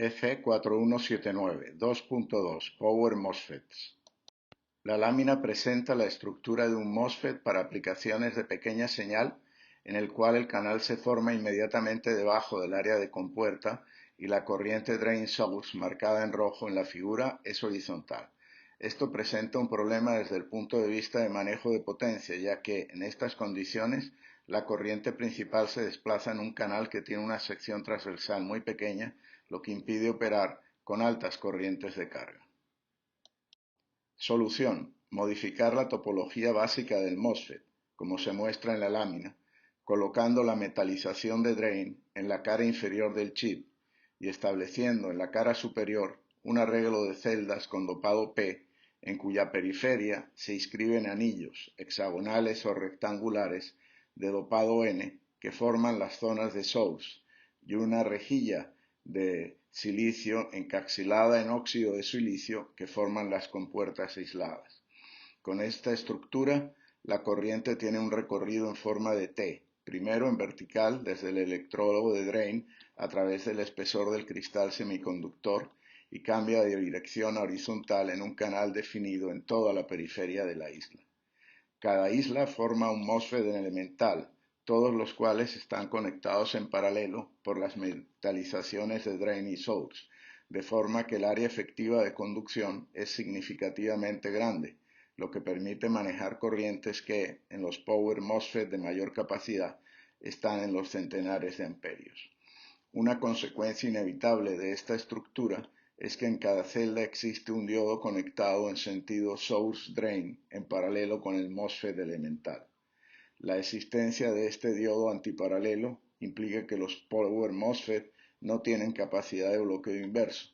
F4179 2.2 Power MOSFETs. La lámina presenta la estructura de un MOSFET para aplicaciones de pequeña señal, en el cual el canal se forma inmediatamente debajo del área de compuerta y la corriente drain source marcada en rojo en la figura es horizontal. Esto presenta un problema desde el punto de vista de manejo de potencia, ya que en estas condiciones la corriente principal se desplaza en un canal que tiene una sección transversal muy pequeña, lo que impide operar con altas corrientes de carga. Solución: modificar la topología básica del MOSFET, como se muestra en la lámina, colocando la metalización de drain en la cara inferior del chip y estableciendo en la cara superior un arreglo de celdas con dopado P, en cuya periferia se inscriben anillos hexagonales o rectangulares de dopado N que forman las zonas de source, y una rejilla de silicio encapsulada en óxido de silicio que forman las compuertas aisladas. Con esta estructura, la corriente tiene un recorrido en forma de T, primero en vertical desde el electrodo de drain a través del espesor del cristal semiconductor y cambia de dirección a horizontal en un canal definido en toda la periferia de la isla. Cada isla forma un MOSFET elemental, todos los cuales están conectados en paralelo por las metalizaciones de drain y source, de forma que el área efectiva de conducción es significativamente grande, lo que permite manejar corrientes que, en los power MOSFET de mayor capacidad, están en los centenares de amperios. Una consecuencia inevitable de esta estructura es que en cada celda existe un diodo conectado en sentido source-drain en paralelo con el MOSFET elemental. La existencia de este diodo antiparalelo implica que los power MOSFET no tienen capacidad de bloqueo inverso,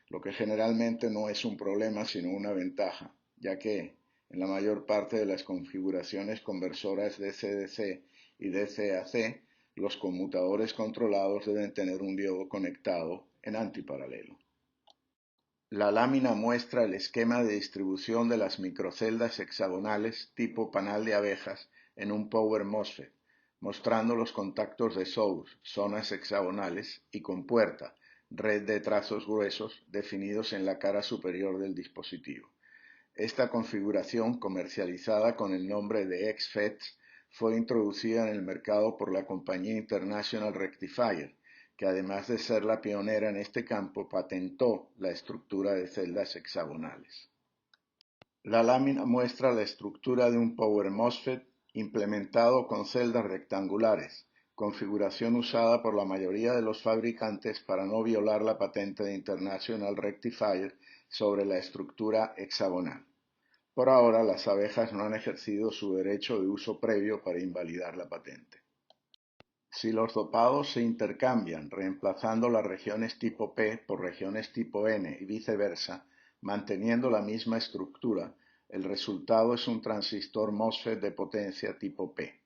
lo que generalmente no es un problema sino una ventaja, ya que en la mayor parte de las configuraciones conversoras DC-DC y DC-AC, los conmutadores controlados deben tener un diodo conectado en antiparalelo. La lámina muestra el esquema de distribución de las microceldas hexagonales tipo panal de abejas en un power MOSFET, mostrando los contactos de source, zonas hexagonales, y compuerta, red de trazos gruesos definidos en la cara superior del dispositivo. Esta configuración, comercializada con el nombre de XFETs, fue introducida en el mercado por la compañía International Rectifier, que además de ser la pionera en este campo, patentó la estructura de celdas hexagonales. La lámina muestra la estructura de un Power MOSFET implementado con celdas rectangulares, configuración usada por la mayoría de los fabricantes para no violar la patente de International Rectifier sobre la estructura hexagonal. Por ahora, las abejas no han ejercido su derecho de uso previo para invalidar la patente. Si los dopados se intercambian, reemplazando las regiones tipo P por regiones tipo N y viceversa, manteniendo la misma estructura, el resultado es un transistor MOSFET de potencia tipo P.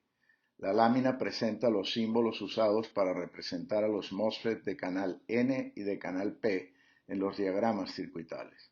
La lámina presenta los símbolos usados para representar a los MOSFET de canal N y de canal P en los diagramas circuitales.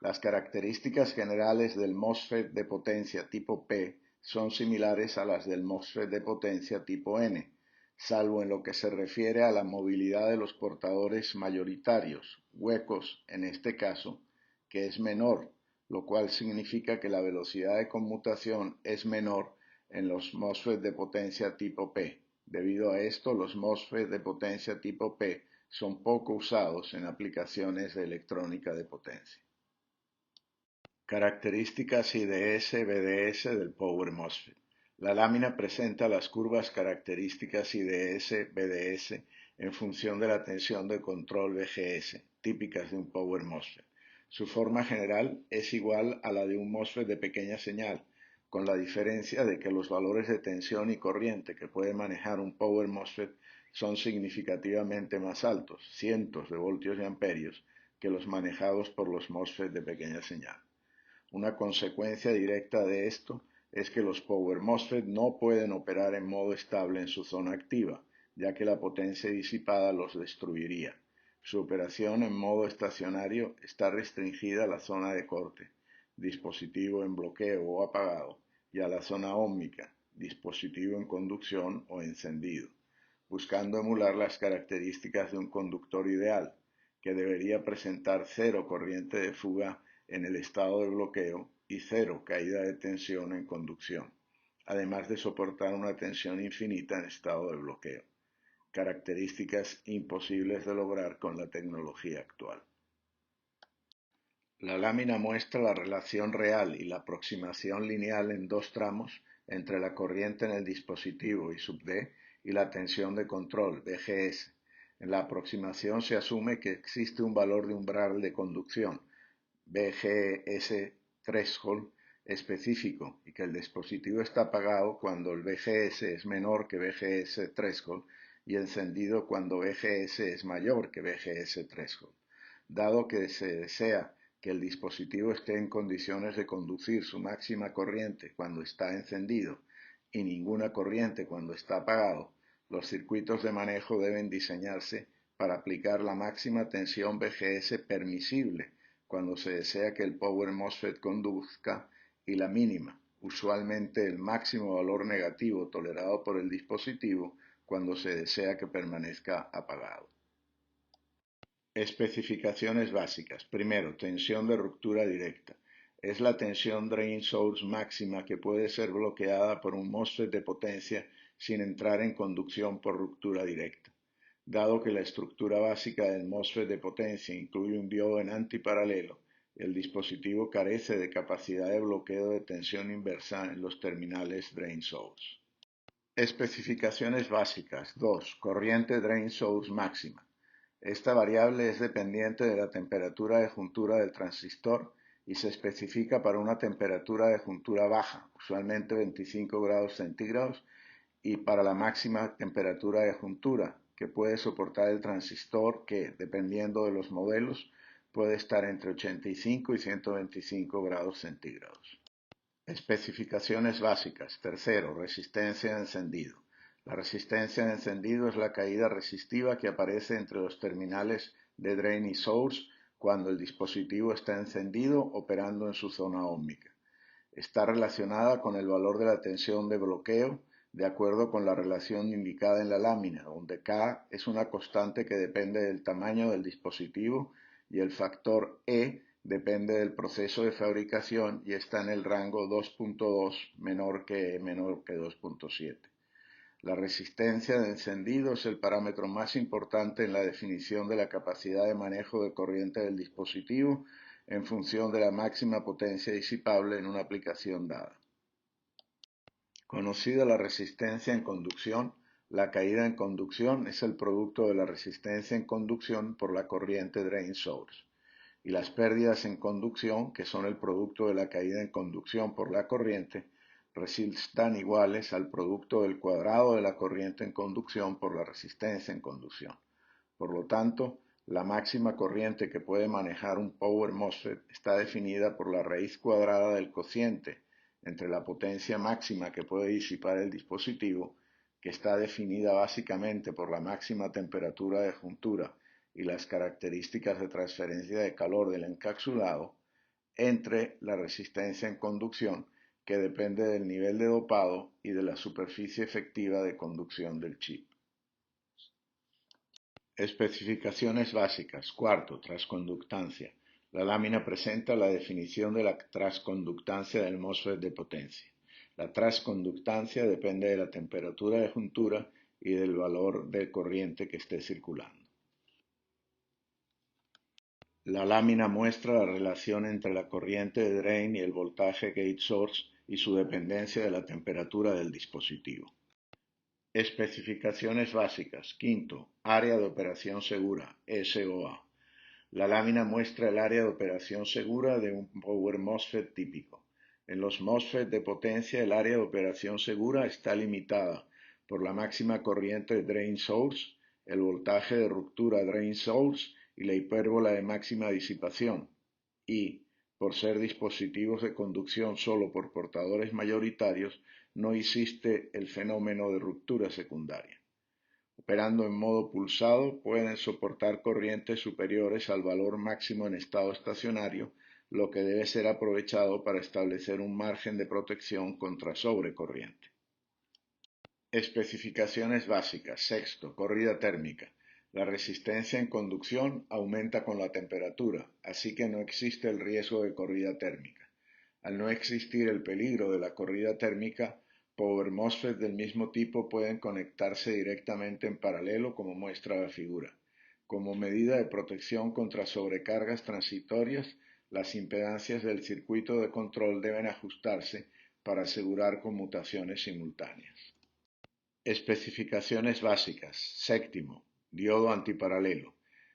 Las características generales del MOSFET de potencia tipo P son similares a las del MOSFET de potencia tipo N, salvo en lo que se refiere a la movilidad de los portadores mayoritarios, huecos en este caso, que es menor, lo cual significa que la velocidad de conmutación es menor en los MOSFET de potencia tipo P. Debido a esto, los MOSFET de potencia tipo P son poco usados en aplicaciones de electrónica de potencia. Características IDS-BDS del Power MOSFET. La lámina presenta las curvas características IDS-BDS en función de la tensión de control VGS, típicas de un Power MOSFET. Su forma general es igual a la de un MOSFET de pequeña señal, con la diferencia de que los valores de tensión y corriente que puede manejar un Power MOSFET son significativamente más altos, cientos de voltios y amperios, que los manejados por los MOSFET de pequeña señal. Una consecuencia directa de esto es que los Power MOSFET no pueden operar en modo estable en su zona activa, ya que la potencia disipada los destruiría. Su operación en modo estacionario está restringida a la zona de corte, dispositivo en bloqueo o apagado, y a la zona óhmica, dispositivo en conducción o encendido, buscando emular las características de un conductor ideal, que debería presentar cero corriente de fuga en el estado de bloqueo y cero caída de tensión en conducción, además de soportar una tensión infinita en estado de bloqueo, características imposibles de lograr con la tecnología actual. La lámina muestra la relación real y la aproximación lineal en dos tramos entre la corriente en el dispositivo I sub D y la tensión de control, VGS. En la aproximación se asume que existe un valor de umbral de conducción, VGS threshold, específico y que el dispositivo está apagado cuando el VGS es menor que VGS threshold y encendido cuando VGS es mayor que VGS threshold. Dado que se desea que el dispositivo esté en condiciones de conducir su máxima corriente cuando está encendido y ninguna corriente cuando está apagado, los circuitos de manejo deben diseñarse para aplicar la máxima tensión VGS permisible cuando se desea que el Power MOSFET conduzca y la mínima, usualmente el máximo valor negativo tolerado por el dispositivo cuando se desea que permanezca apagado. Especificaciones básicas. Primero, tensión de ruptura directa. Es la tensión drain source máxima que puede ser bloqueada por un MOSFET de potencia sin entrar en conducción por ruptura directa. Dado que la estructura básica del MOSFET de potencia incluye un diodo en antiparalelo, el dispositivo carece de capacidad de bloqueo de tensión inversa en los terminales drain source. Especificaciones básicas. 2. Corriente drain source máxima. Esta variable es dependiente de la temperatura de juntura del transistor y se especifica para una temperatura de juntura baja, usualmente 25 grados centígrados, y para la máxima temperatura de juntura que puede soportar el transistor que, dependiendo de los modelos, puede estar entre 85 y 125 grados centígrados. Especificaciones básicas. Tercero, resistencia de encendido. La resistencia de encendido es la caída resistiva que aparece entre los terminales de drain y source cuando el dispositivo está encendido operando en su zona óhmica. Está relacionada con el valor de la tensión de bloqueo de acuerdo con la relación indicada en la lámina, donde K es una constante que depende del tamaño del dispositivo y el factor E depende del proceso de fabricación y está en el rango 2.2 menor que 2.7. La resistencia de encendido es el parámetro más importante en la definición de la capacidad de manejo de corriente del dispositivo en función de la máxima potencia disipable en una aplicación dada. Conocida la resistencia en conducción, la caída en conducción es el producto de la resistencia en conducción por la corriente drain source, y las pérdidas en conducción, que son el producto de la caída en conducción por la corriente, resultan iguales al producto del cuadrado de la corriente en conducción por la resistencia en conducción. Por lo tanto, la máxima corriente que puede manejar un Power MOSFET está definida por la raíz cuadrada del cociente entre la potencia máxima que puede disipar el dispositivo, que está definida básicamente por la máxima temperatura de juntura y las características de transferencia de calor del encapsulado, entre la resistencia en conducción, que depende del nivel de dopado y de la superficie efectiva de conducción del chip. Especificaciones básicas. Cuarto, transconductancia. La lámina presenta la definición de la transconductancia del MOSFET de potencia. La transconductancia depende de la temperatura de juntura y del valor de corriente que esté circulando. La lámina muestra la relación entre la corriente de drain y el voltaje gate source y su dependencia de la temperatura del dispositivo. Especificaciones básicas. Quinto, área de operación segura, SOA. La lámina muestra el área de operación segura de un Power MOSFET típico. En los MOSFET de potencia, el área de operación segura está limitada por la máxima corriente drain source, el voltaje de ruptura drain source y la hipérbola de máxima disipación, y, por ser dispositivos de conducción solo por portadores mayoritarios, no existe el fenómeno de ruptura secundaria. Operando en modo pulsado, pueden soportar corrientes superiores al valor máximo en estado estacionario, lo que debe ser aprovechado para establecer un margen de protección contra sobrecorriente. Especificaciones básicas. Sexto, corrida térmica. La resistencia en conducción aumenta con la temperatura, así que no existe el riesgo de corrida térmica. Al no existir el peligro de la corrida térmica, Power MOSFET del mismo tipo pueden conectarse directamente en paralelo como muestra la figura. Como medida de protección contra sobrecargas transitorias, las impedancias del circuito de control deben ajustarse para asegurar conmutaciones simultáneas. Especificaciones básicas. Séptimo, diodo antiparalelo.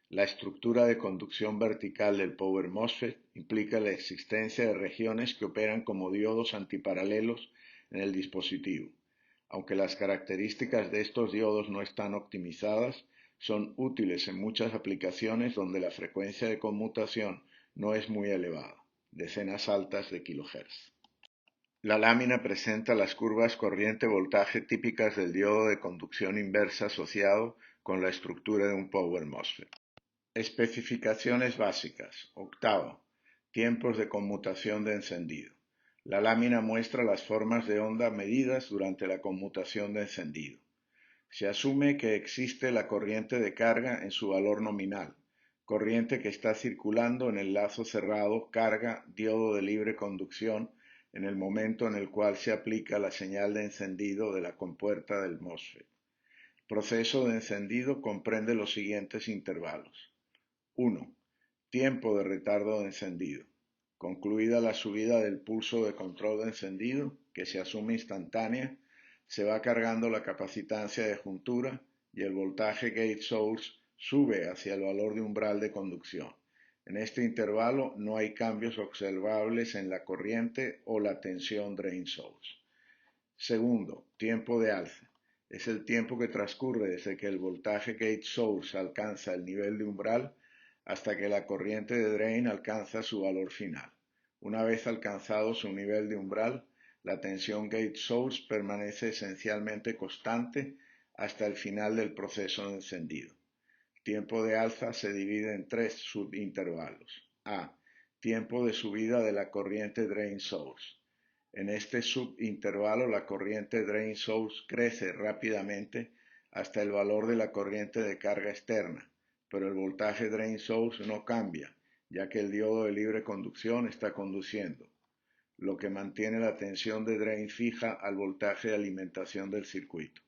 La estructura de conducción vertical del Power MOSFET implica la existencia de regiones que operan como diodos antiparalelos en el dispositivo. Aunque las características de estos diodos no están optimizadas, son útiles en muchas aplicaciones donde la frecuencia de conmutación no es muy elevada, decenas altas de kilohertz. La lámina presenta las curvas corriente-voltaje típicas del diodo de conducción inversa asociado con la estructura de un Power MOSFET. Especificaciones básicas. Octavo. Tiempos de conmutación de encendido. La lámina muestra las formas de onda medidas durante la conmutación de encendido. Se asume que existe la corriente de carga en su valor nominal, corriente que está circulando en el lazo cerrado carga-diodo de libre conducción en el momento en el cual se aplica la señal de encendido de la compuerta del MOSFET. El proceso de encendido comprende los siguientes intervalos. 1. Tiempo de retardo de encendido. Concluida la subida del pulso de control de encendido, que se asume instantánea, se va cargando la capacitancia de juntura y el voltaje gate source sube hacia el valor de umbral de conducción. En este intervalo no hay cambios observables en la corriente o la tensión drain source. Segundo, tiempo de alza. Es el tiempo que transcurre desde que el voltaje gate source alcanza el nivel de umbral hasta que la corriente de drain alcanza su valor final. Una vez alcanzado su nivel de umbral, la tensión gate source permanece esencialmente constante hasta el final del proceso de encendido. El tiempo de alza se divide en tres subintervalos. A. Tiempo de subida de la corriente drain source. En este subintervalo la corriente drain source crece rápidamente hasta el valor de la corriente de carga externa, pero el voltaje drain source no cambia, ya que el diodo de libre conducción está conduciendo, lo que mantiene la tensión de drain fija al voltaje de alimentación del circuito.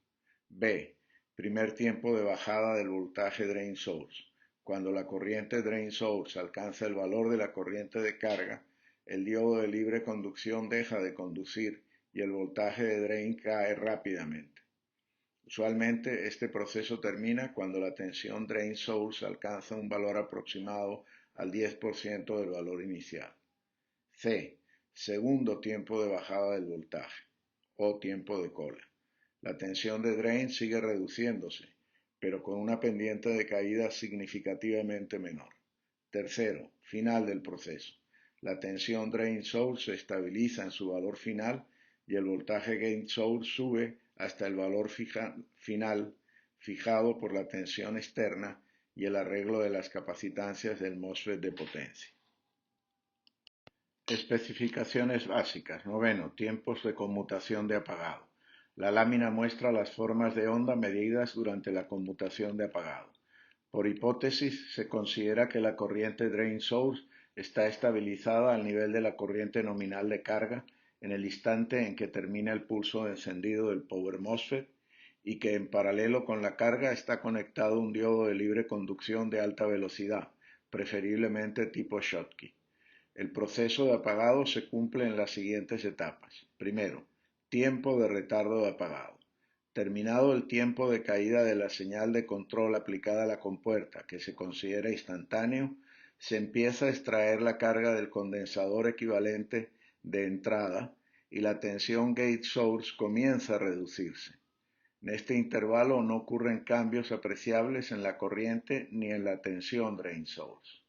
B. Primer tiempo de bajada del voltaje drain source. Cuando la corriente drain source alcanza el valor de la corriente de carga, el diodo de libre conducción deja de conducir y el voltaje de drain cae rápidamente. Usualmente este proceso termina cuando la tensión drain source alcanza un valor aproximado al 10% del valor inicial. C. Segundo tiempo de bajada del voltaje o tiempo de cola. La tensión de drain sigue reduciéndose, pero con una pendiente de caída significativamente menor. Tercero, final del proceso. La tensión drain source se estabiliza en su valor final y el voltaje gate source sube hasta el valor final fijado por la tensión externa y el arreglo de las capacitancias del MOSFET de potencia. Especificaciones básicas. Noveno, tiempos de conmutación de apagado. La lámina muestra las formas de onda medidas durante la conmutación de apagado. Por hipótesis, se considera que la corriente drain source está estabilizada al nivel de la corriente nominal de carga en el instante en que termina el pulso de encendido del Power MOSFET y que en paralelo con la carga está conectado un diodo de libre conducción de alta velocidad, preferiblemente tipo Schottky. El proceso de apagado se cumple en las siguientes etapas. Primero, tiempo de retardo de apagado. Terminado el tiempo de caída de la señal de control aplicada a la compuerta, que se considera instantáneo, se empieza a extraer la carga del condensador equivalente de entrada y la tensión gate source comienza a reducirse. En este intervalo no ocurren cambios apreciables en la corriente ni en la tensión drain source.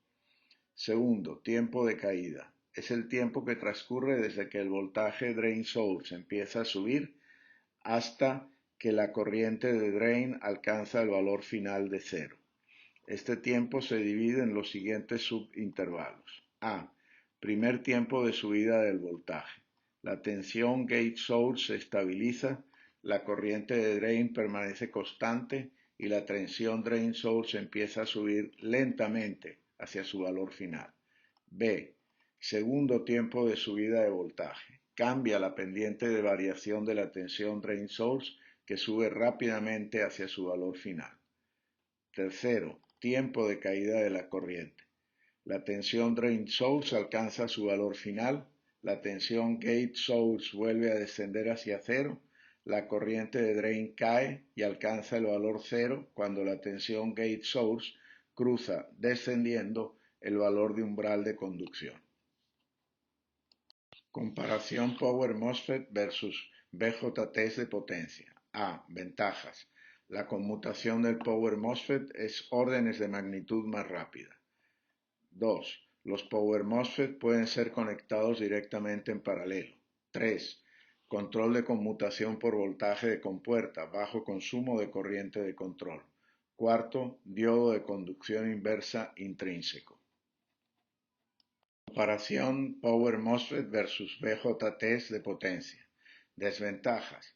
Segundo, tiempo de caída. Es el tiempo que transcurre desde que el voltaje drain source empieza a subir hasta que la corriente de drain alcanza el valor final de cero. Este tiempo se divide en los siguientes subintervalos. A. Primer tiempo de subida del voltaje. La tensión gate source se estabiliza, la corriente de drain permanece constante y la tensión drain source empieza a subir lentamente hacia su valor final. B. Segundo tiempo de subida de voltaje. Cambia la pendiente de variación de la tensión drain source que sube rápidamente hacia su valor final. Tercero, tiempo de caída de la corriente. La tensión drain source alcanza su valor final, la tensión gate source vuelve a descender hacia cero, la corriente de drain cae y alcanza el valor cero cuando la tensión gate source cruza descendiendo el valor de umbral de conducción. Comparación Power MOSFET versus BJTs de potencia. A. Ventajas. La conmutación del Power MOSFET es órdenes de magnitud más rápida. 2. Los Power MOSFET pueden ser conectados directamente en paralelo. 3. Control de conmutación por voltaje de compuerta, bajo consumo de corriente de control. Cuarto, diodo de conducción inversa intrínseco. Comparación Power MOSFET versus BJTs de potencia. Desventajas.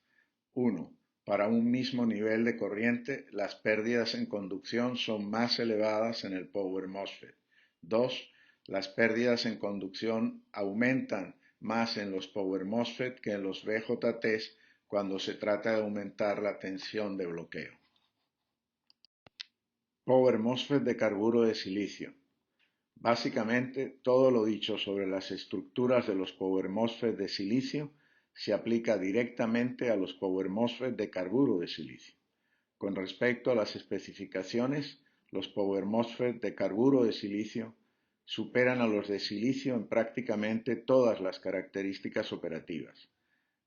1. Para un mismo nivel de corriente, las pérdidas en conducción son más elevadas en el Power MOSFET. 2. Las pérdidas en conducción aumentan más en los Power MOSFET que en los BJTs cuando se trata de aumentar la tensión de bloqueo. Power MOSFET de carburo de silicio. Básicamente, todo lo dicho sobre las estructuras de los Power MOSFET de silicio se aplica directamente a los Power MOSFET de carburo de silicio. Con respecto a las especificaciones, los Power MOSFET de carburo de silicio superan a los de silicio en prácticamente todas las características operativas,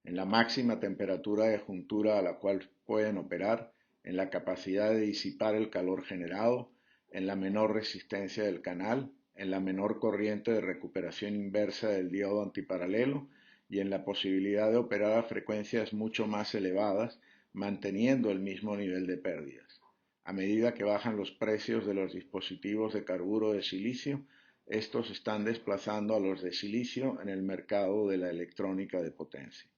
en la máxima temperatura de juntura a la cual pueden operar, en la capacidad de disipar el calor generado, en la menor resistencia del canal, en la menor corriente de recuperación inversa del diodo antiparalelo y en la posibilidad de operar a frecuencias mucho más elevadas, manteniendo el mismo nivel de pérdidas. A medida que bajan los precios de los dispositivos de carburo de silicio, estos están desplazando a los de silicio en el mercado de la electrónica de potencia.